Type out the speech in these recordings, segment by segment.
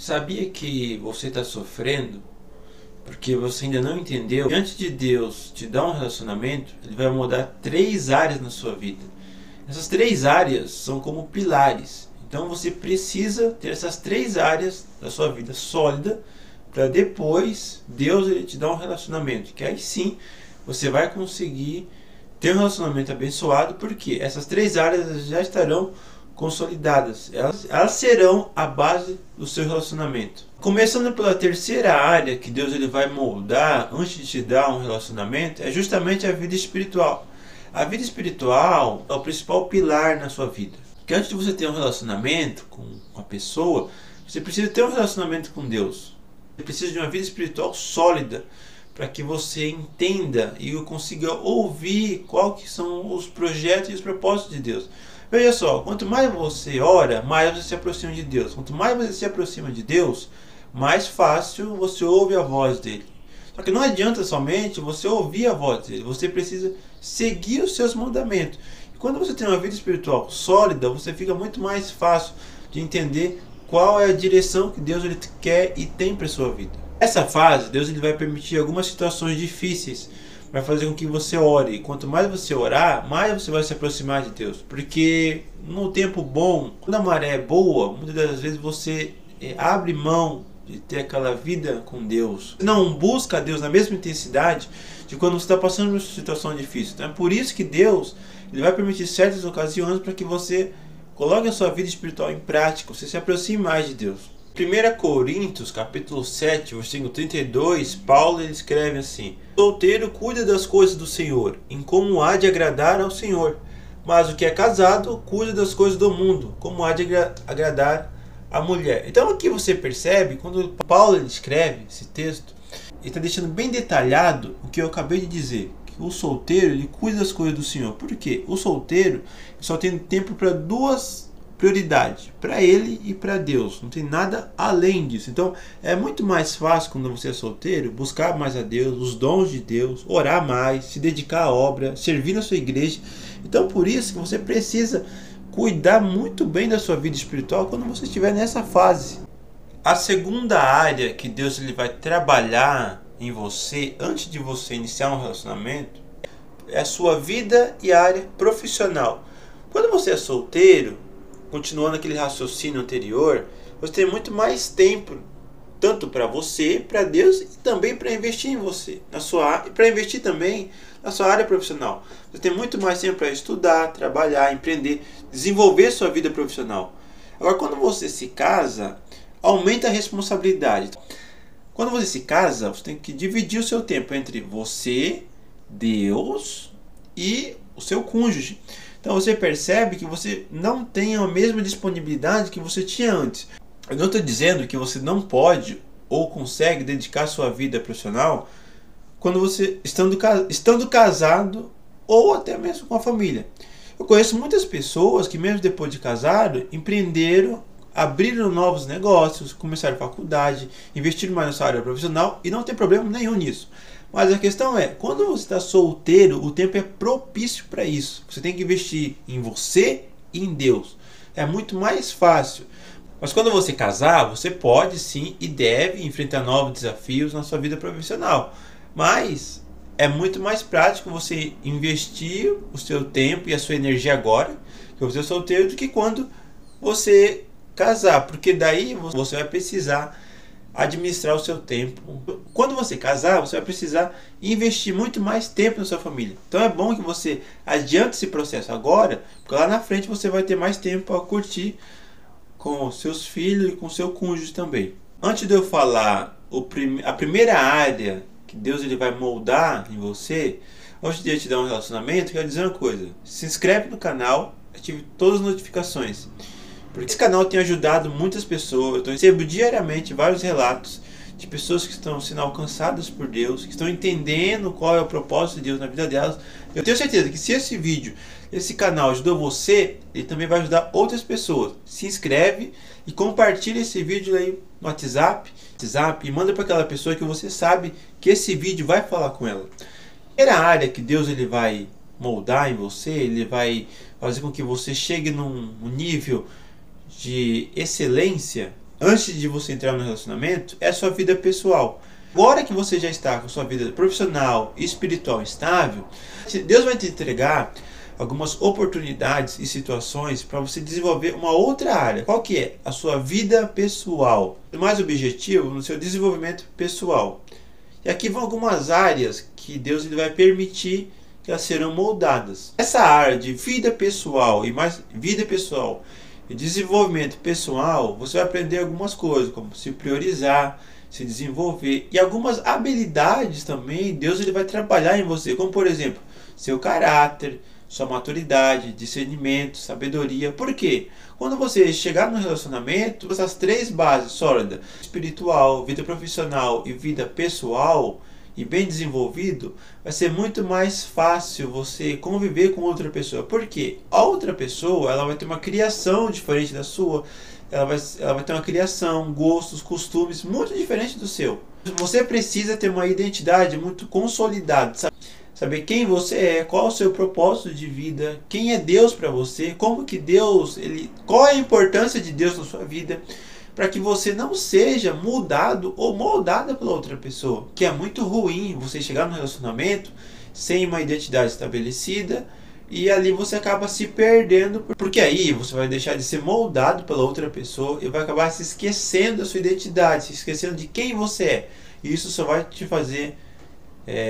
Sabia que você está sofrendo porque você ainda não entendeu que antes de Deus te dar um relacionamento, Ele vai mudar 3 áreas na sua vida. Essas 3 áreas são como pilares. Então você precisa ter essas 3 áreas da sua vida sólida para depois Deus ele te dar um relacionamento. Que aí sim você vai conseguir ter um relacionamento abençoado, porque essas 3 áreas já estarão consolidadas. Elas serão a base do seu relacionamento. Começando pela terceira área que Deus ele vai moldar antes de te dar um relacionamento, é justamente a vida espiritual. A vida espiritual é o principal pilar na sua vida. Porque antes de você ter um relacionamento com uma pessoa, você precisa ter um relacionamento com Deus. Você precisa de uma vida espiritual sólida para que você entenda e consiga ouvir quais que são os projetos e os propósitos de Deus. Veja só, quanto mais você ora, mais você se aproxima de Deus. Quanto mais você se aproxima de Deus, mais fácil você ouve a voz dele. Só que não adianta somente você ouvir a voz dele, você precisa seguir os seus mandamentos. E quando você tem uma vida espiritual sólida, você fica muito mais fácil de entender qual é a direção que Deus ele quer e tem para a sua vida. Nessa fase, Deus ele vai permitir algumas situações difíceis, vai fazer com que você ore. E quanto mais você orar, mais você vai se aproximar de Deus. Porque no tempo bom, quando a maré é boa, muitas das vezes você abre mão de ter aquela vida com Deus. Você não busca a Deus na mesma intensidade de quando você está passando por uma situação difícil. Então é por isso que Deus ele vai permitir certas ocasiões para que você coloque a sua vida espiritual em prática, você se aproxime mais de Deus. 1 Coríntios, capítulo 7, versículo 32, Paulo ele escreve assim: solteiro cuida das coisas do Senhor, em como há de agradar ao Senhor. Mas o que é casado cuida das coisas do mundo, como há de agradar a mulher. Então aqui você percebe, quando Paulo ele escreve esse texto, ele está deixando bem detalhado o que eu acabei de dizer. Que o solteiro ele cuida das coisas do Senhor. Por quê? O solteiro só tem tempo para duas prioridade, para ele e para Deus, não tem nada além disso. Então é muito mais fácil quando você é solteiro buscar mais a Deus, os dons de Deus, orar mais, se dedicar à obra, servir na sua igreja. Então por isso que você precisa cuidar muito bem da sua vida espiritual quando você estiver nessa fase. A segunda área que Deus ele vai trabalhar em você antes de você iniciar um relacionamento é a sua vida e a área profissional. Quando você é solteiro, continuando aquele raciocínio anterior, você tem muito mais tempo, tanto para você, para Deus e também para investir em você, e para investir também na sua área profissional. Você tem muito mais tempo para estudar, trabalhar, empreender, desenvolver sua vida profissional. Agora, quando você se casa, aumenta a responsabilidade. Quando você se casa, você tem que dividir o seu tempo entre você, Deus e o seu cônjuge. Então você percebe que você não tem a mesma disponibilidade que você tinha antes. Eu não estou dizendo que você não pode ou consegue dedicar sua vida profissional quando você estando casado ou até mesmo com a família. Eu conheço muitas pessoas que mesmo depois de casado empreenderam, abriram novos negócios, começaram faculdade, investiram mais na sua área profissional e não tem problema nenhum nisso. Mas a questão é, quando você está solteiro, o tempo é propício para isso. Você tem que investir em você e em Deus. É muito mais fácil. Mas quando você casar, você pode sim e deve enfrentar novos desafios na sua vida profissional. Mas é muito mais prático você investir o seu tempo e a sua energia agora, que você é solteiro, do que quando você casar. Porque daí você vai precisar administrar o seu tempo. Quando você casar, você vai precisar investir muito mais tempo na sua família. Então é bom que você adiante esse processo agora, porque lá na frente você vai ter mais tempo para curtir com seus filhos e com seu cônjuge também. Antes de eu falar a primeira área que Deus ele vai moldar em você, antes de eu te dar um relacionamento, eu quero dizer uma coisa: se inscreve no canal, ative todas as notificações. Porque esse canal tem ajudado muitas pessoas. Eu recebo diariamente vários relatos de pessoas que estão sendo alcançadas por Deus, que estão entendendo qual é o propósito de Deus na vida delas. Eu tenho certeza que se esse vídeo, esse canal ajudou você, ele também vai ajudar outras pessoas. Se inscreve e compartilha esse vídeo aí no WhatsApp e manda para aquela pessoa que você sabe que esse vídeo vai falar com ela. A primeira área que Deus ele vai moldar em você, ele vai fazer com que você chegue num nível de excelência antes de você entrar no relacionamento é a sua vida pessoal. Agora que você já está com a sua vida profissional e espiritual estável, Deus vai te entregar algumas oportunidades e situações para você desenvolver uma outra área. Qual que é? A sua vida pessoal. Mais objetivo no seu desenvolvimento pessoal. E aqui vão algumas áreas que Deus vai permitir que elas serão moldadas. Essa área de vida pessoal e desenvolvimento pessoal, você vai aprender algumas coisas, como se priorizar, se desenvolver, e algumas habilidades também Deus ele vai trabalhar em você, como por exemplo, seu caráter, sua maturidade, discernimento, sabedoria. Por quê? Quando você chegar no relacionamento, essas três bases sólidas, espiritual, vida profissional e vida pessoal, e bem desenvolvido, vai ser muito mais fácil você conviver com outra pessoa. Por quê? A outra pessoa ela vai ter uma criação diferente da sua, ela vai ter uma criação, gostos, costumes muito diferentes do seu. Você precisa ter uma identidade muito consolidada, saber quem você é, qual é o seu propósito de vida, quem é Deus para você, como que Deus, qual é a importância de Deus na sua vida, para que você não seja mudado ou moldada pela outra pessoa. Que é muito ruim você chegar no relacionamento sem uma identidade estabelecida e ali você acaba se perdendo, porque aí você vai deixar de ser moldado pela outra pessoa e vai acabar se esquecendo da sua identidade, se esquecendo de quem você é. E isso só vai te fazer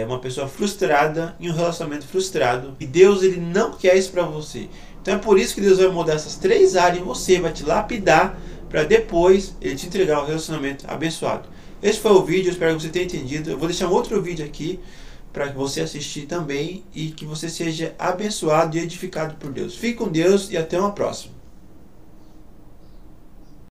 uma pessoa frustrada em um relacionamento frustrado. E Deus ele não quer isso para você. Então é por isso que Deus vai mudar essas três áreas em você, vai te lapidar para depois ele te entregar um relacionamento abençoado. Esse foi o vídeo, eu espero que você tenha entendido. Eu vou deixar um outro vídeo aqui para você assistir também e que você seja abençoado e edificado por Deus. Fique com Deus e até uma próxima.